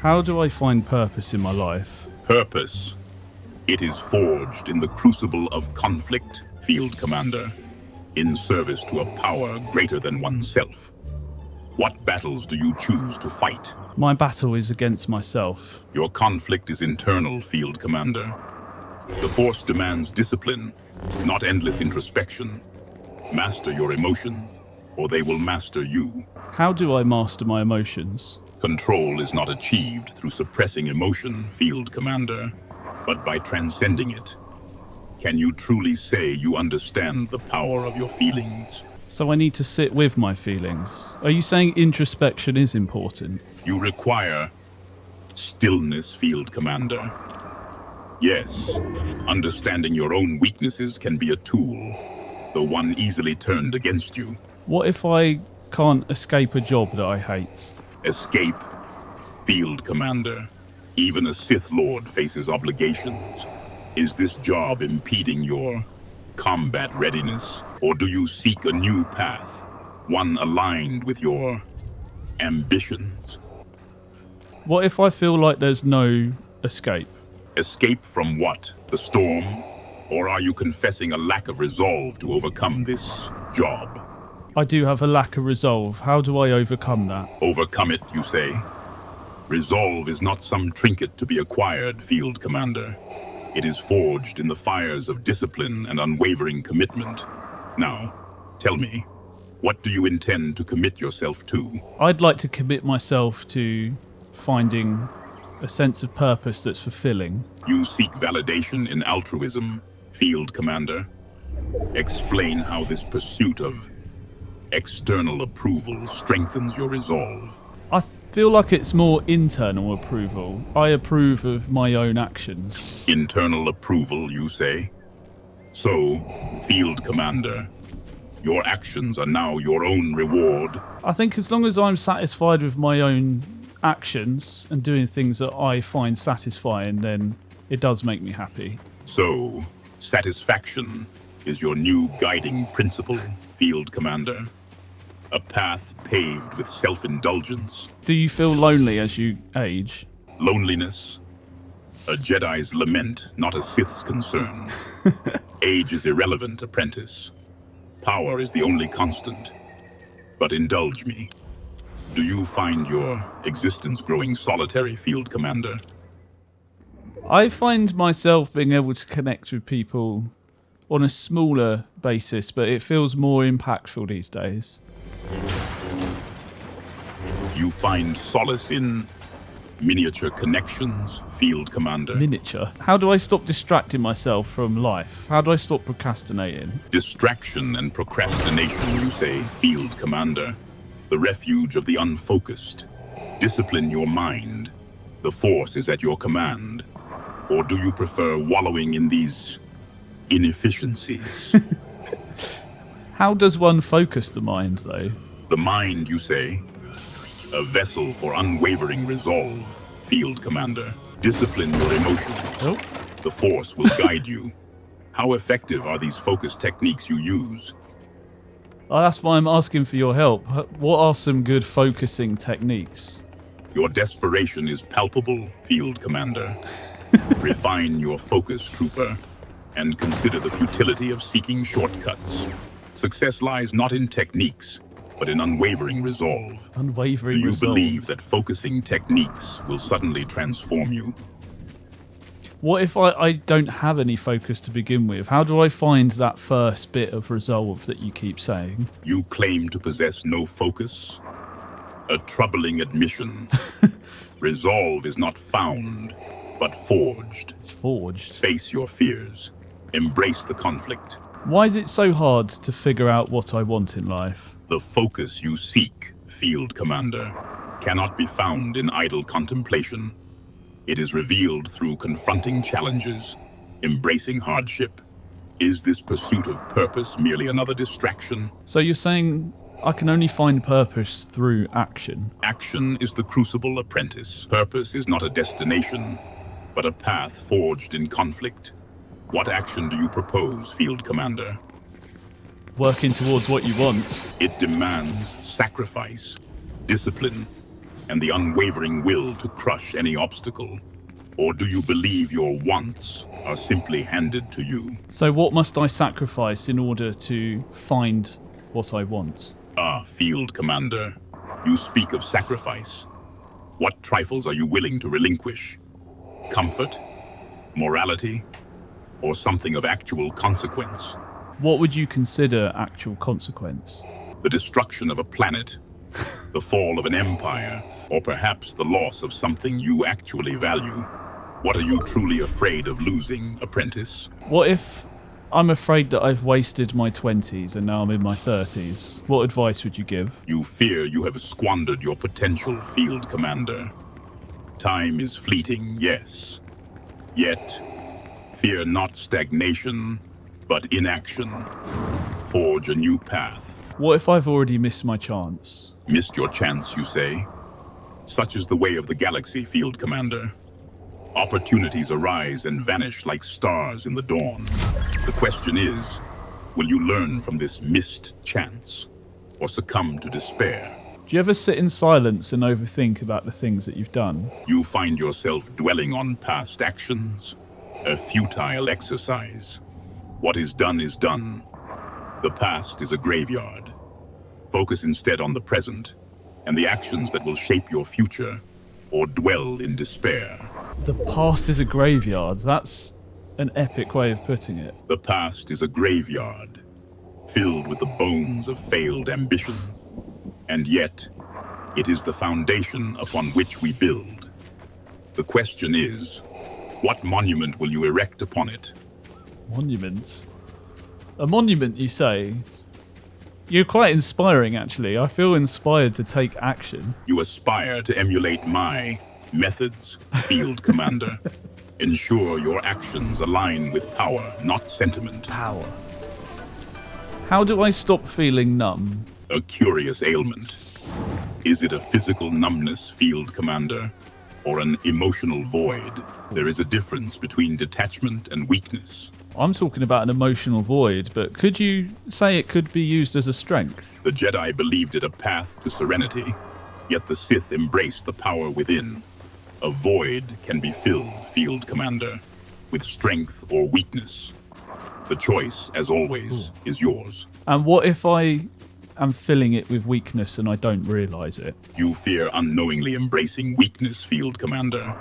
How do I find purpose in my life? Purpose. It is forged in the crucible of conflict, Field Commander, in service to a power greater than oneself. What battles do you choose to fight? My battle is against myself. Your conflict is internal, Field Commander. The Force demands discipline, not endless introspection. Master your emotions, or they will master you. How do I master my emotions? Control is not achieved through suppressing emotion, Field Commander, but by transcending it. Can you truly say you understand the power of your feelings? So I need to sit with my feelings. Are you saying introspection is important? You require stillness, Field Commander. Yes, understanding your own weaknesses can be a tool, though one easily turned against you. What if I can't escape a job that I hate? Escape, Field Commander. Even a Sith Lord faces obligations. Is this job impeding your combat readiness? Or do you seek a new path, one aligned with your ambitions? What if I feel like there's no escape? Escape from what? The storm? Or are you confessing a lack of resolve to overcome this job? I do have a lack of resolve. How do I overcome that? Overcome it, you say? Resolve is not some trinket to be acquired, Field Commander. It is forged in the fires of discipline and unwavering commitment. Now, tell me, what do you intend to commit yourself to? I'd like to commit myself to finding a sense of purpose that's fulfilling. You seek validation in altruism, Field Commander. Explain how this pursuit of external approval strengthens your resolve. I feel like it's more internal approval. I approve of my own actions. Internal approval, you say? So, Field Commander, your actions are now your own reward. I think as long as I'm satisfied with my own actions and doing things that I find satisfying, then it does make me happy. So, satisfaction is your new guiding principle, Field Commander. A path paved with self-indulgence. Do you feel lonely as you age? Loneliness. A Jedi's lament, not a Sith's concern. Age is irrelevant, apprentice. Power is the only constant. But indulge me. Do you find your existence growing solitary, Field Commander? I find myself being able to connect with people on a smaller basis, but it feels more impactful these days. You find solace in miniature connections, Field Commander? Miniature? How do I stop distracting myself from life? How do I stop procrastinating? Distraction and procrastination, you say, Field Commander. The refuge of the unfocused. Discipline your mind. The Force is at your command. Or do you prefer wallowing in these inefficiencies? How does one focus the mind, though? The mind, you say? A vessel for unwavering resolve, Field Commander. Discipline your emotions. Oh. The Force will guide you. How effective are these focus techniques you use? Oh, that's why I'm asking for your help. What are some good focusing techniques? Your desperation is palpable, Field Commander. Refine your focus, Trooper, and consider the futility of seeking shortcuts. Success lies not in techniques, but in unwavering resolve. Unwavering resolve. Do you resolve. believe that focusing techniques will suddenly transform you? What if I don't have any focus to begin with? How do I find that first bit of resolve that you keep saying? You claim to possess no focus? A troubling admission. Resolve is not found, but forged. It's forged. Face your fears. Embrace the conflict. Why is it so hard to figure out what I want in life? The focus you seek, Field Commander, cannot be found in idle contemplation. It is revealed through confronting challenges, embracing hardship. Is this pursuit of purpose merely another distraction? So you're saying I can only find purpose through action? Action is the crucible, apprentice. Purpose is not a destination, but a path forged in conflict. What action do you propose, Field Commander? Working towards what you want. It demands sacrifice, discipline, and the unwavering will to crush any obstacle? Or do you believe your wants are simply handed to you? So what must I sacrifice in order to find what I want? Ah, Field Commander, you speak of sacrifice. What trifles are you willing to relinquish? Comfort? Morality? Or something of actual consequence? What would you consider actual consequence? The destruction of a planet, the fall of an empire, or perhaps the loss of something you actually value. What are you truly afraid of losing, apprentice? What if I'm afraid that I've wasted my 20s and now I'm in my 30s? What advice would you give? You fear you have squandered your potential, Field Commander. Time is fleeting, yes. Yet, fear not stagnation, but inaction. Forge a new path. What if I've already missed my chance? Missed your chance, you say? Such is the way of the galaxy, Field Commander. Opportunities arise and vanish like stars in the dawn. The question is, will you learn from this missed chance, or succumb to despair? Do you ever sit in silence and overthink about the things that you've done? You find yourself dwelling on past actions, a futile exercise. What is done is done. The past is a graveyard. Focus instead on the present, and the actions that will shape your future, or dwell in despair. The past is a graveyard. That's an epic way of putting it. The past is a graveyard, filled with the bones of failed ambition. And yet, it is the foundation upon which we build. The question is, what monument will you erect upon it? Monument? A monument, you say? You're quite inspiring, actually. I feel inspired to take action. You aspire to emulate my methods, Field Commander. Ensure your actions align with power, not sentiment. Power. How do I stop feeling numb? A curious ailment. Is it a physical numbness, Field Commander, or an emotional void? There is a difference between detachment and weakness. I'm talking about an emotional void, but could you say it could be used as a strength? The Jedi believed it a path to serenity, yet the Sith embraced the power within. A void can be filled, Field Commander, with strength or weakness. The choice, as always, is yours. And what if I am filling it with weakness and I don't realise it? You fear unknowingly embracing weakness, Field Commander.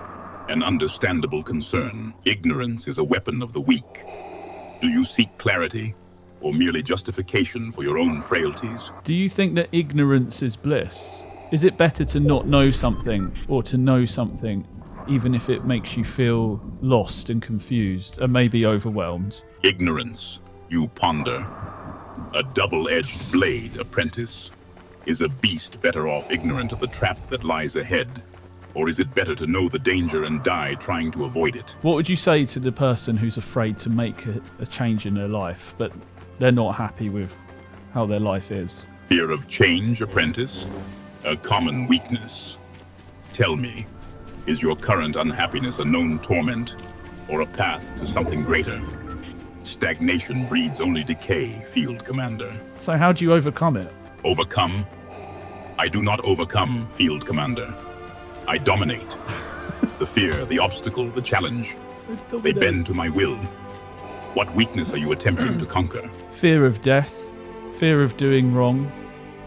An understandable concern. Ignorance is a weapon of the weak. Do you seek clarity, or merely justification for your own frailties? Do you think that ignorance is bliss? Is it better to not know something, or to know something, even if it makes you feel lost and confused, and maybe overwhelmed? Ignorance, you ponder. A double-edged blade, apprentice. Is a beast better off ignorant of the trap that lies ahead? Or is it better to know the danger and die trying to avoid it? What would you say to the person who's afraid to make a change in their life, but they're not happy with how their life is? Fear of change, apprentice? A common weakness. Tell me, is your current unhappiness a known torment, or a path to something greater? Stagnation breeds only decay, Field Commander. So how do you overcome it? Overcome? I do not overcome, Field Commander. I dominate. The fear, the obstacle, the challenge. They bend to my will. What weakness are you attempting to conquer? Fear of death, fear of doing wrong,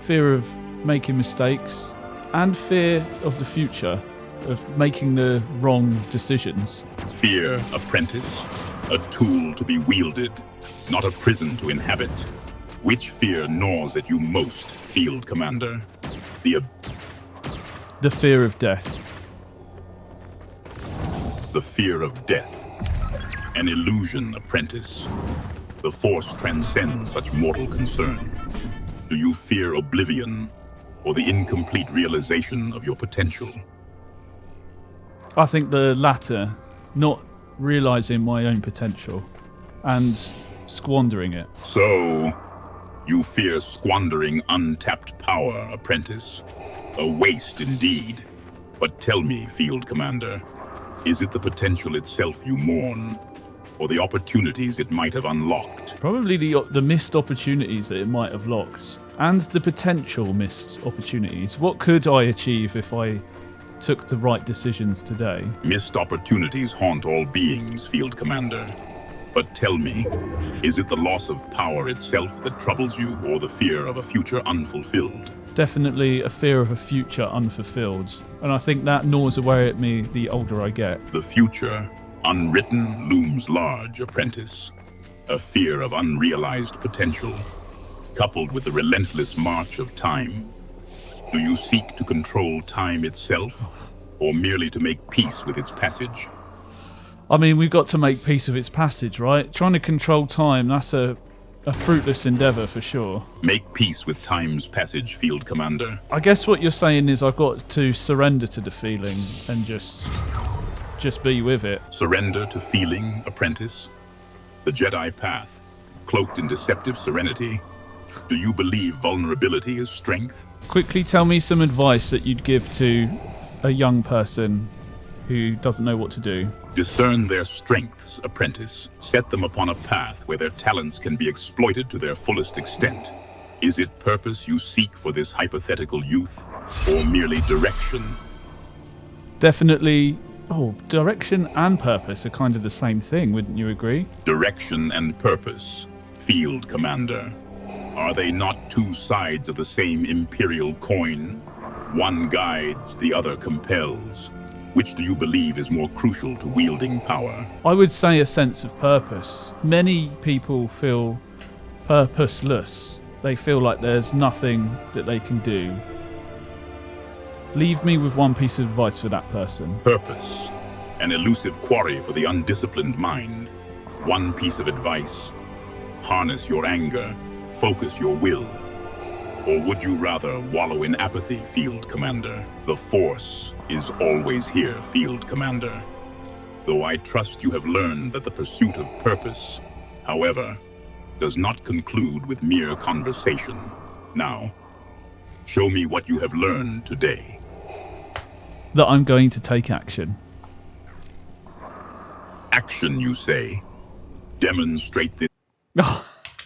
fear of making mistakes, and fear of the future, of making the wrong decisions. Fear, apprentice, a tool to be wielded, not a prison to inhabit. Which fear gnaws at you most, Field Commander? The fear of death. The fear of death. An illusion, apprentice. The Force transcends such mortal concern. Do you fear oblivion, or the incomplete realization of your potential? I think the latter, not realising my own potential and squandering it. So, you fear squandering untapped power, apprentice? A waste indeed. But tell me, Field Commander, is it the potential itself you mourn, or the opportunities it might have unlocked? Probably the missed opportunities that it might have locked. And the potential missed opportunities. What could I achieve if I took the right decisions today? Missed opportunities haunt all beings, Field Commander. But tell me, is it the loss of power itself that troubles you, or the fear of a future unfulfilled? Definitely a fear of a future unfulfilled. And I think that gnaws away at me the older I get. The future, unwritten, looms large, apprentice. A fear of unrealized potential, coupled with the relentless march of time. Do you seek to control time itself, or merely to make peace with its passage? I mean, we've got to make peace with its passage, right? Trying to control time, that's a fruitless endeavour for sure. Make peace with time's passage, Field Commander. I guess what you're saying is I've got to surrender to the feeling and just be with it. Surrender to feeling, apprentice? The Jedi path, cloaked in deceptive serenity. Do you believe vulnerability is strength? Quickly tell me some advice that you'd give to a young person who doesn't know what to do. Discern their strengths, apprentice. Set them upon a path where their talents can be exploited to their fullest extent. Is it purpose you seek for this hypothetical youth, or merely direction? Definitely. Oh, direction and purpose are kind of the same thing, wouldn't you agree? Direction and purpose, Field Commander. Are they not two sides of the same imperial coin? One guides, the other compels. Which do you believe is more crucial to wielding power? I would say a sense of purpose. Many people feel purposeless. They feel like there's nothing that they can do. Leave me with one piece of advice for that person. Purpose, an elusive quarry for the undisciplined mind. One piece of advice: harness your anger, focus your will. Or would you rather wallow in apathy, Field Commander? The Force is always here, Field Commander. Though I trust you have learned that the pursuit of purpose, however, does not conclude with mere conversation. Now, show me what you have learned today. That I'm going to take action. Action, you say? Demonstrate this.